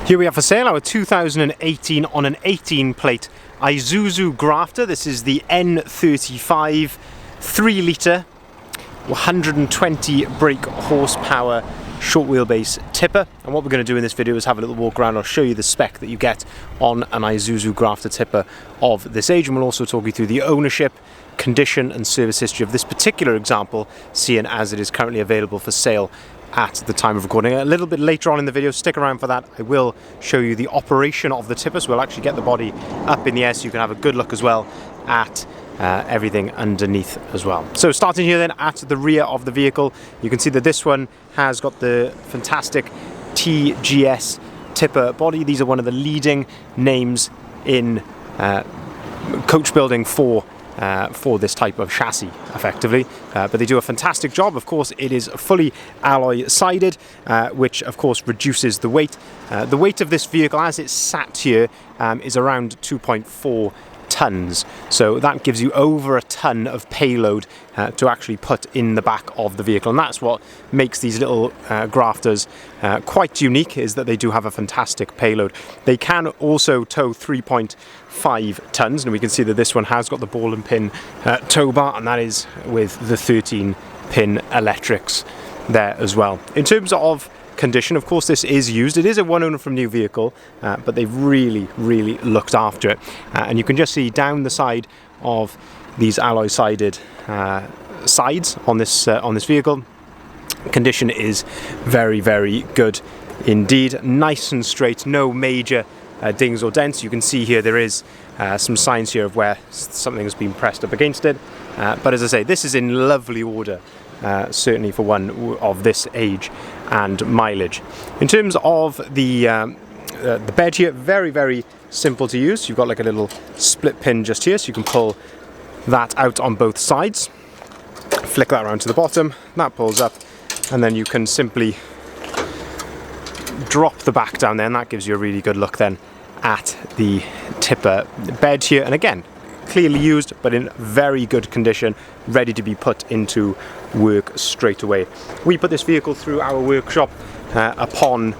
Here we have for sale our 2018 on an 18 plate Isuzu Grafter. This is the N35 3 litre 120 brake horsepower short wheelbase tipper. And what we're going to do in this video is have a little walk around. I'll show you the spec that you get on an Isuzu Grafter tipper of this age, and we'll also talk you through the ownership, condition and service history of this particular example, seeing as it is currently available for sale at the time of recording. A little bit later on in the video, stick around for that. I will show you the operation of the tipper, so we'll actually get the body up in the air so you can have a good look as well at everything underneath as well. So starting here then at the rear of the vehicle, you can see that this one has got the fantastic TGS tipper body. These are one of the leading names in coach building for this type of chassis, effectively, but they do a fantastic job. Of course, it is fully alloy sided, which of course reduces the weight. The weight of this vehicle as it's sat here is around 2.4 tons, so that gives you over a ton of payload to actually put in the back of the vehicle, and that's what makes these little grafters quite unique, is that they do have a fantastic payload. They can also tow 3.5 tons, and we can see that this one has got the ball and pin tow bar, and that is with the 13 pin electrics there as well. In terms of condition, of course, this is used. It is a one owner from new vehicle, but they've really looked after it, and you can just see down the side of these alloy sided sides on this vehicle. Condition is very good indeed. Nice and straight, no major dings or dents. You can see here there is some signs here of where something has been pressed up against it, but as I say, this is in lovely order, certainly for one of this age and mileage. In terms of the bed here, very simple to use. You've got like a little split pin just here, so you can pull that out on both sides, flick that around to the bottom, that pulls up, and then you can simply drop the back down there, and that gives you a really good look then at the tipper bed here. And again, clearly used, but in very good condition, ready to be put into work straight away. We put this vehicle through our workshop upon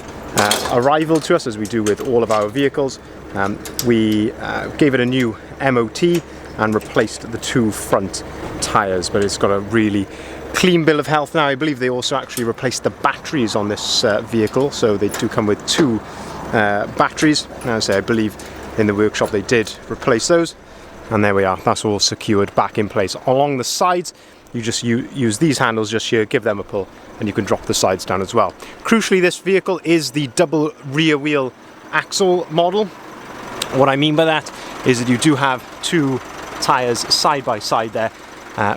arrival to us, as we do with all of our vehicles. We gave it a new MOT and replaced the two front tyres, but it's got a really clean bill of health now. I believe they also actually replaced the batteries on this vehicle, so they do come with two batteries. As I say, I believe in the workshop they did replace those, and there we are, that's all secured back in place. Along the sides, you just use these handles just here, give them a pull, and you can drop the sides down as well. Crucially, this vehicle is the double rear wheel axle model. What I mean by that is that you do have two tyres side by side there,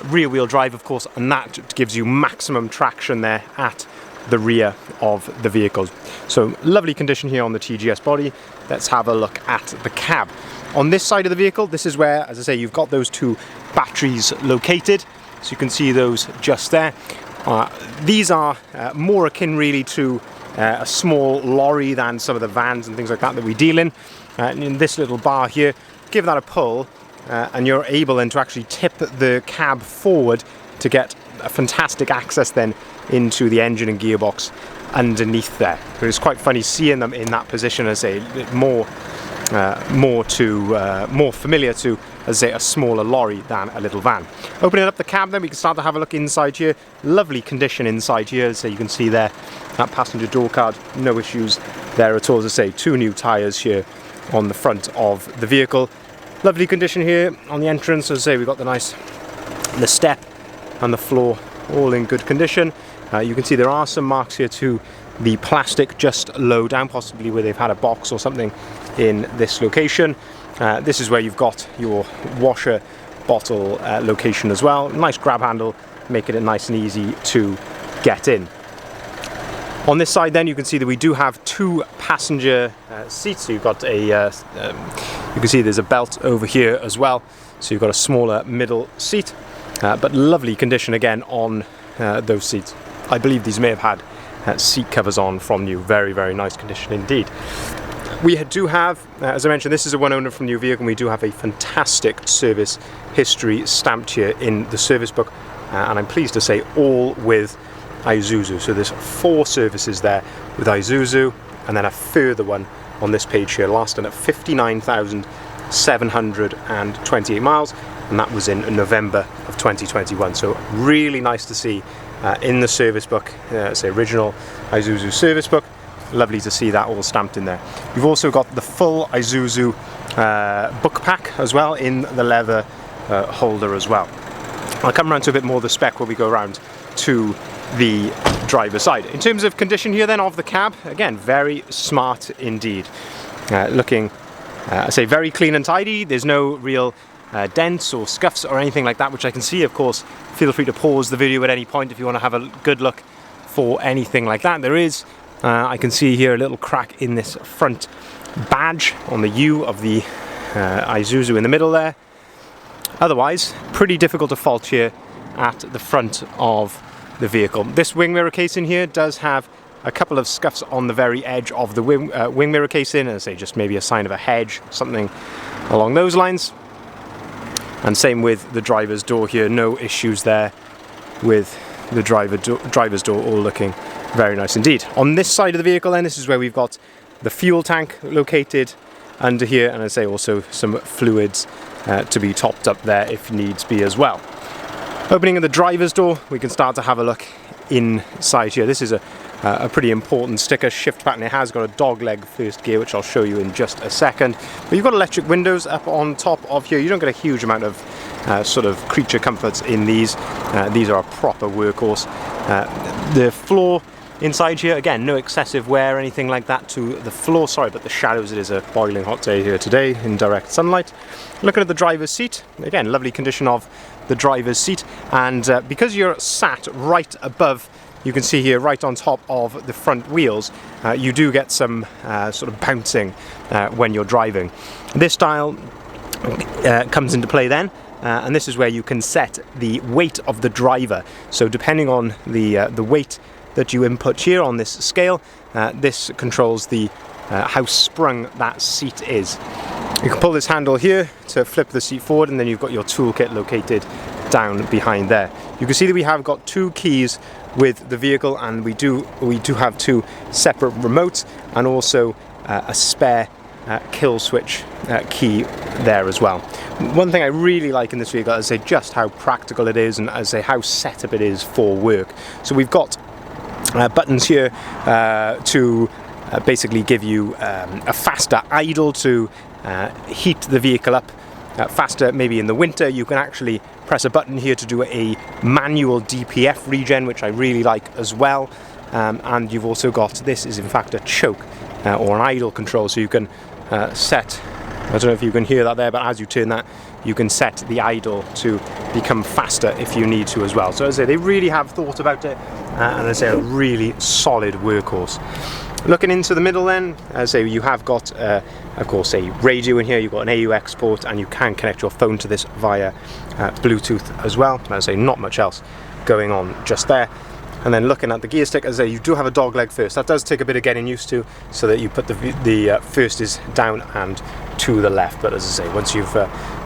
rear wheel drive of course, and that gives you maximum traction there at the rear of the vehicles. So lovely condition here on the TGS body. Let's have a look at the cab. On this side of the vehicle, this is where, as I say, you've got those two batteries located, so you can see those just there. These are more akin really to a small lorry than some of the vans and things like that we deal in. And in this little bar here, give that a pull, and you're able then to actually tip the cab forward to get a fantastic access then into the engine and gearbox underneath there. But it's quite funny seeing them in that position, as a more familiar to, as I say, a smaller lorry than a little van. Opening up the cab then, we can start to have a look inside here. Lovely condition inside here, so you can see there that passenger door card, no issues there at all. As I say, two new tyres here on the front of the vehicle. Lovely condition here on the entrance. As I say, we've got the step and the floor all in good condition. You can see there are some marks here to the plastic just low down, possibly where they've had a box or something in this location. This is where you've got your washer bottle location as well. Nice grab handle, making it nice and easy to get in. On this side then, you can see that we do have two passenger seats. So you've got a, you can see there's a belt over here as well. So you've got a smaller middle seat, but lovely condition again on those seats. I believe these may have had seat covers on from new. Very nice condition indeed. We do have, as I mentioned, this is a one owner from new vehicle, and we do have a fantastic service history stamped here in the service book, and I'm pleased to say all with Isuzu. So there's 4 services there with Isuzu, and then a further one on this page here, last one at 59,728 miles, and that was in November of 2021. So really nice to see in the service book, say original Isuzu service book. Lovely to see that all stamped in there. You've also got the full Isuzu book pack as well in the leather holder as well. I'll come around to a bit more of the spec when we go around to the driver's side. In terms of condition here then of the cab, again, very smart indeed. Looking, I say, very clean and tidy. There's no real dents or scuffs or anything like that, which I can see. Of course, feel free to pause the video at any point if you want to have a good look for anything like that. There is, I can see here a little crack in this front badge on the U of the Isuzu in the middle there. Otherwise, pretty difficult to fault here at the front of the vehicle. This wing mirror casing here does have a couple of scuffs on the very edge of the wing mirror casing, as I say, just maybe a sign of a hedge, something along those lines. And same with the driver's door here, no issues there with the driver's door, all looking very nice indeed. On this side of the vehicle then, this is where we've got the fuel tank located under here, and I say also some fluids to be topped up there if needs be as well. Opening of the driver's door, we can start to have a look inside here. This is a pretty important sticker shift pattern. It has got a dog leg first gear, which I'll show you in just a second. But you've got electric windows up on top of here. You don't get a huge amount of sort of creature comforts in these. These are a proper workhorse. The floor inside here, again, no excessive wear or anything like that to the floor. Sorry about the shadows, it is a boiling hot day here today in direct sunlight. Looking at the driver's seat, again, lovely condition of the driver's seat, and because you're sat right above, you can see here right on top of the front wheels, you do get some sort of bouncing when you're driving. This dial comes into play then, and this is where you can set the weight of the driver. So depending on the weight that you input here on this scale, this controls the how sprung that seat is. You can pull this handle here to flip the seat forward, and then you've got your toolkit located down behind there. You can see that we have got two keys with the vehicle, and we do have two separate remotes and also a spare kill switch key there as well. One thing I really like in this vehicle is just how practical it is, and how set up it is for work. So we've got buttons here to basically give you a faster idle to heat the vehicle up faster. Maybe in the winter you can actually press a button here to do a manual DPF regen, which I really like as well. And you've also got, this is in fact a choke or an idle control, so you can set, I don't know if you can hear that there, but as you turn that, you can set the idle to become faster if you need to as well. So as I say, they really have thought about it, and as I say, a really solid workhorse. Looking into the middle then, as I say, you have got of course a radio in here, you've got an AUX port, and you can connect your phone to this via Bluetooth as well. As I say, not much else going on just there. And then looking at the gear stick, as I say, you do have a dog leg first. That does take a bit of getting used to, so that you put the first is down and to the left. But as I say, once you've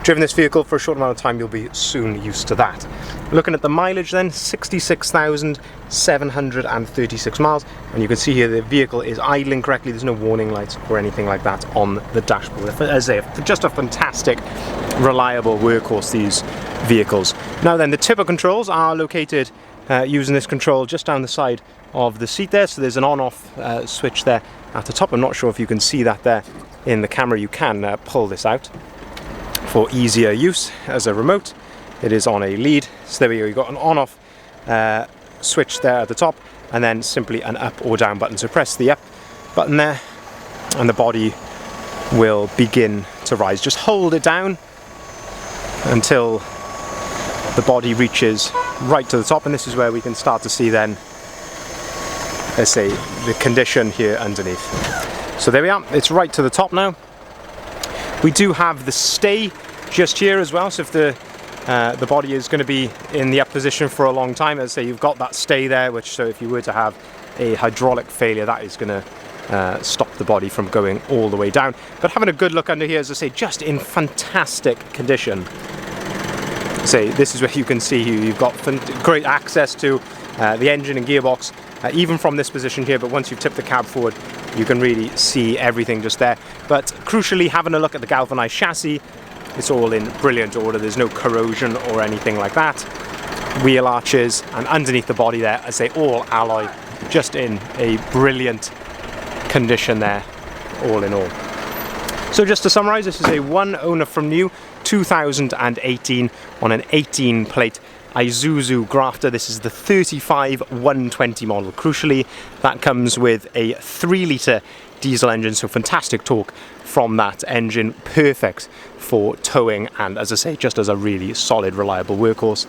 driven this vehicle for a short amount of time, you'll be soon used to that. Looking at the mileage then, 66,736 miles. And you can see here the vehicle is idling correctly. There's no warning lights or anything like that on the dashboard. As I say, just a fantastic, reliable workhorse, these vehicles. Now then, the tipper controls are located using this control just down the side of the seat there. So there's an on-off switch there at the top. I'm not sure if you can see that there in the camera. You can pull this out for easier use as a remote. It is on a lead. So there we go, you've got an on-off switch there at the top, and then simply an up or down button. So press the up button there and the body will begin to rise. Just hold it down until the body reaches right to the top, and this is where we can start to see then, let's say, the condition here underneath. So there we are, it's right to the top now. We do have the stay just here as well, so if the body is going to be in the up position for a long time, as I say, you've got that stay there, which, so if you were to have a hydraulic failure, that is going to stop the body from going all the way down. But having a good look under here, as I say, just in fantastic condition. Say, this is where you can see you've got great access to the engine and gearbox, even from this position here, but once you've tipped the cab forward, you can really see everything just there. But crucially, having a look at the galvanized chassis, it's all in brilliant order. There's no corrosion or anything like that. Wheel arches, and underneath the body there, I say all alloy, just in a brilliant condition there, all in all. So just to summarize, this is a one owner from new, 2018 on an 18 plate Isuzu Grafter. This is the 35-120 model. Crucially, that comes with a 3-litre diesel engine, so fantastic torque from that engine, perfect for towing, and as I say, just as a really solid, reliable workhorse.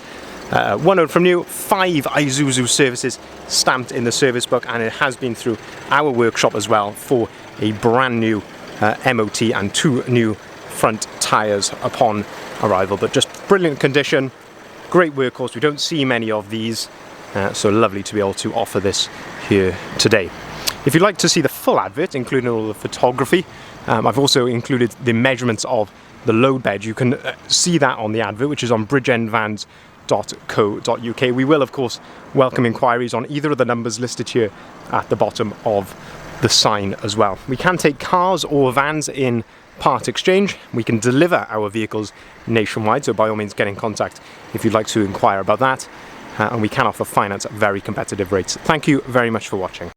One owner from new, 5 Isuzu services stamped in the service book, and it has been through our workshop as well for a brand new MOT and 2 new front tyres upon arrival. But just brilliant condition, great workhorse. We don't see many of these, so lovely to be able to offer this here today. If you'd like to see the full advert, including all the photography, I've also included the measurements of the load bed. You can see that on the advert, which is on bridgeendvans.co.uk. We will, of course, welcome inquiries on either of the numbers listed here at the bottom of the sign as well. We can take cars or vans in part exchange. We can deliver our vehicles nationwide, so by all means get in contact if you'd like to inquire about that. And we can offer finance at very competitive rates. Thank you very much for watching.